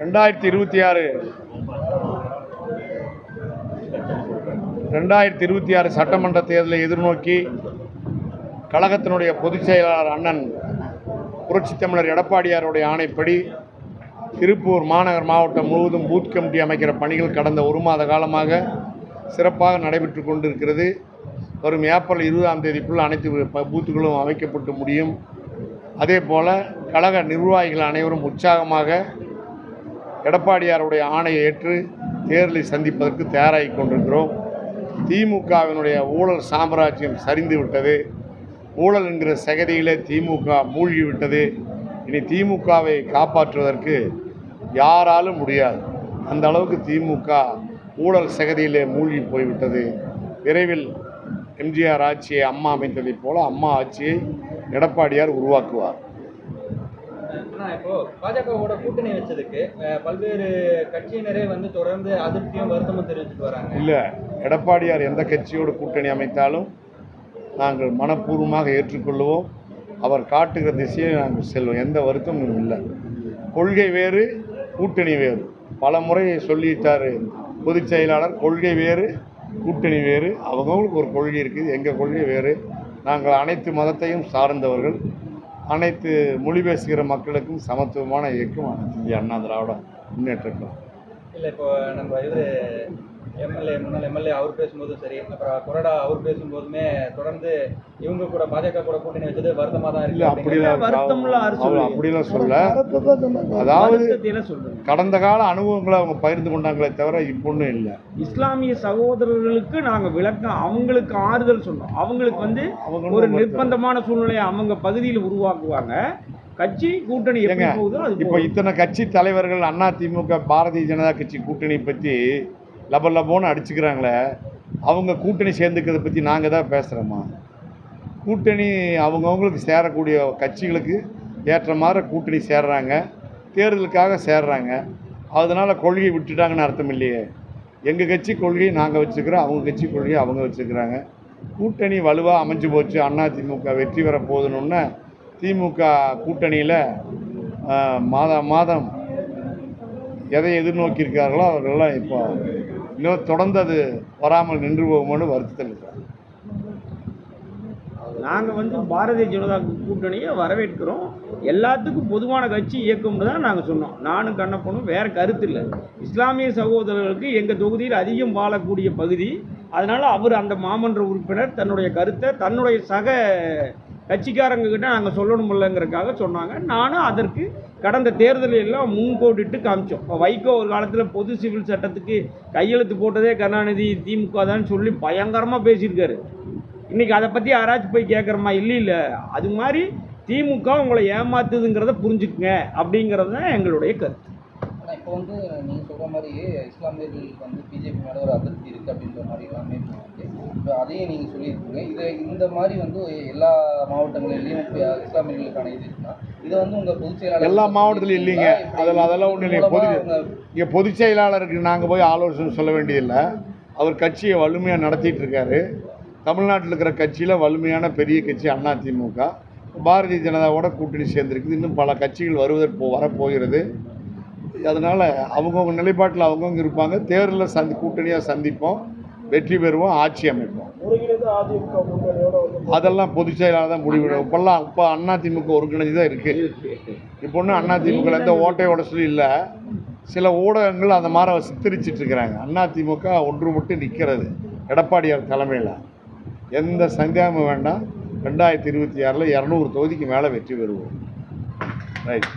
2026 சட்டமன்ற தேர்தலை எதிர்நோக்கி கழகத்தினுடைய பொதுச் செயலாளர் அண்ணன் புரட்சித் தமிழர் எடப்பாடியாருடைய ஆணைப்படி திருப்பூர் மாநகர் மாவட்டம் முழுவதும் பூத் கமிட்டி அமைக்கிற பணிகள் கடந்த ஒரு மாத காலமாக சிறப்பாக நடைபெற்று கொண்டிருக்கிறது. வரும் ஏப்ரல் 20ஆம் தேதிக்குள் அனைத்து பூத்துகளும் அமைக்கப்பட்டு முடியும். அதே போல் கழக நிர்வாகிகள் அனைவரும் உற்சாகமாக எடப்பாடியாருடைய ஆணையை ஏற்று தேர்தலை சந்திப்பதற்கு தயாராகி கொண்டிருக்கிறோம். திமுகவினுடைய ஊழல் சாம்ராஜ்யம் சரிந்து விட்டது. ஊழல் என்கிற சகதியிலே திமுக மூழ்கிவிட்டது. இனி திமுகவை காப்பாற்றுவதற்கு யாராலும் முடியாது. அந்த அளவுக்கு திமுக ஊழல் சகதியிலே மூழ்கி போய்விட்டது. விரைவில் எம்ஜிஆர் ஆட்சியை அம்மா அமைத்ததைப் போல அம்மா ஆட்சியை எடப்பாடியார் உருவாக்குவார். இப்போ பாஜகவோட கூட்டணி வச்சதுக்கு பல்வேறு கட்சியினரே தொடர்ந்து அதிருப்தியும் வருத்தமும் தெரிவிச்சுட்டு வராங்க. இல்லை, எடப்பாடியார் எந்த கட்சியோடு கூட்டணி அமைத்தாலும் நாங்கள் மனப்பூர்வமாக ஏற்றுக்கொள்வோம். அவர் காட்டுகிற திசையை நாங்கள் செல்வோம். எந்த வருத்தமும் இல்லை. கொள்கை வேறு, கூட்டணி வேறு. பல முறை சொல்லிட்டார் பொதுச் செயலாளர். கொள்கை வேறு, கூட்டணி வேறு. அவங்களுக்கு ஒரு கொள்கை இருக்குது, எங்கள் கொள்கை வேறு. நாங்கள் அனைத்து மதத்தையும் சார்ந்தவர்கள். அனைத்து மொழி பேசுகிற மக்களுக்கும் சமத்துவமான இயக்கம் அனைத்து இந்திய அண்ணா திராவிட முன்னேற்றம். இல்லை, இப்போ நம்ம முன்னாள் எம்எல்ஏ அவர் பேசும்போதும் சரி, அப்புறம் கொறடா அவர் பேசும்போதுமே தொடர்ந்து இவங்க கூட பாஜக கூட கூட்டணி வச்சது வருத்தமாக தான் இல்லை. அப்படிலாம் சொல்ல, அதாவது கடந்த கால அனுபவங்களை அவங்க பகிர்ந்து கொண்டாங்களே தவிர இப்பொன்னும் இல்லை. இஸ்லாமிய சகோதரர்களுக்கு நாங்கள் விளக்கம், அவங்களுக்கு ஆறுதல் சொன்னோம். அவங்களுக்கு ஒரு நிர்பந்தமான சூழ்நிலையை அவங்க பகுதியில் உருவாக்குவாங்க. கட்சி கூட்டணி இப்போ இத்தனை கட்சி தலைவர்கள் அதிமுக பாரதிய ஜனதா கட்சி கூட்டணி பற்றி லபோன்னு அடிச்சுக்கிறாங்களே, அவங்க கூட்டணி சேர்ந்துக்கிறத பற்றி நாங்கள் தான் பேசுகிறோமா? கூட்டணி அவங்கவுங்களுக்கு சேரக்கூடிய கட்சிகளுக்கு ஏற்ற மாதிரி கூட்டணி சேர்றாங்க, தேர்தலுக்காக சேர்றாங்க. அதனால் கொள்கையை விட்டுட்டாங்கன்னு அர்த்தம் இல்லையே. எங்கள் கட்சி கொள்கையை நாங்கள் வச்சுக்கிறோம், அவங்க கட்சி கொள்கையை அவங்க வச்சுக்கிறாங்க. கூட்டணி வலுவாக அமைஞ்சு போச்சு. அதிமுக வெற்றி பெற போதுன்னு திமுக கூட்டணியில் மாதம் எதை எதிர்நோக்கியிருக்கார்களோ அவர்களெல்லாம் இப்போ இன்னும் தொடர்ந்து அது வராமல் நின்று போகும்போது வருத்தத்தில் இருக்கிறாங்க. நாங்கள் பாரதிய ஜனதா கூட்டணியை வரவேற்கிறோம். எல்லாத்துக்கும் பொதுவான கட்சி இயக்கம்னு தான் நாங்கள் சொன்னோம். நானும் கண்ணப்பனும் வேறு கருத்து இல்லை. இஸ்லாமிய சகோதரர்களுக்கு எங்கள் தொகுதியில் அதிகம் வாழக்கூடிய பகுதி. அதனால் அவர் அந்த மாமன்ற உறுப்பினர் தன்னுடைய கருத்தை தன்னுடைய சக கட்சிக்காரங்கக்கிட்ட நாங்கள் சொல்லணுமில்லைங்கிறதுக்காக சொன்னாங்க. நானும் அதற்கு கடந்த தேர்தலில் எல்லாம் முன்கோடிட்டு காமிச்சோம். வைகோ ஒரு காலத்தில் பொது சிவில் சட்டத்துக்கு கையெழுத்து போட்டதே கருணாநிதி திமுக தான் சொல்லி பயங்கரமாக பேசியிருக்காரு. இன்றைக்கி அதை பற்றி யாராச்சும் போய் கேட்குறோமா? இல்லை. அது மாதிரி திமுக உங்களை ஏமாத்துதுங்கிறத புரிஞ்சுக்குங்க அப்படிங்கிறது தான் எங்களுடைய கருத்து. இப்போ நீங்கள் சொல்கிற மாதிரி இஸ்லாமியர்களுக்கு பிஜேபி மேலே ஒரு அதிருப்தி இருக்குது அப்படின்ற மாதிரி எல்லாமே இப்போ அதையும் நீங்கள் சொல்லியிருக்கீங்க. இந்த மாதிரி எல்லா மாவட்டங்களிலையும் இஸ்லாமியர்களுக்கான இது இருக்குன்னா இதை உங்கள் பொதுச் செயலாளர் எல்லா மாவட்டத்திலும் இல்லைங்க. அதெல்லாம் ஒன்றும் இல்லைங்க. இங்கே பொதுச் செயலாளருக்கு நாங்கள் போய் ஆலோசனை சொல்ல வேண்டியதில்லை. அவர் கட்சியை வலிமையாக நடத்திட்டு இருக்காரு. தமிழ்நாட்டில் இருக்கிற கட்சியில் வலிமையான பெரிய கட்சி அதிமுக. பாரதிய ஜனதாவோட கூட்டணி சேர்ந்துருக்குது. இன்னும் பல கட்சிகள் வரப்போகிறது. அதனால் அவங்கவுங்க நிலைப்பாட்டில் அவங்கவுங்க இருப்பாங்க. தேர்தலில் கூட்டணியாக சந்திப்போம், வெற்றி பெறுவோம், ஆட்சி அமைப்போம். அதெல்லாம் பொதுச் செயலாளர் தான் முடிவிடும். இப்போ அதிமுக ஒருங்கிணைஞ்சு தான் இருக்குது. இப்போ ஒன்றும் அதிமுக எந்த ஓட்டையோட சொல்லி இல்லை. சில ஊடகங்கள் அந்த மாதிரி சித்தரிச்சிட்டு இருக்கிறாங்க. அதிமுக ஒன்றுபட்டு நிற்கிறது எடப்பாடியார் தலைமையில். எந்த சந்தேகமும் வேண்டாம். 2026 200 தொகுதிக்கு மேலே வெற்றி பெறுவோம். ரைட்.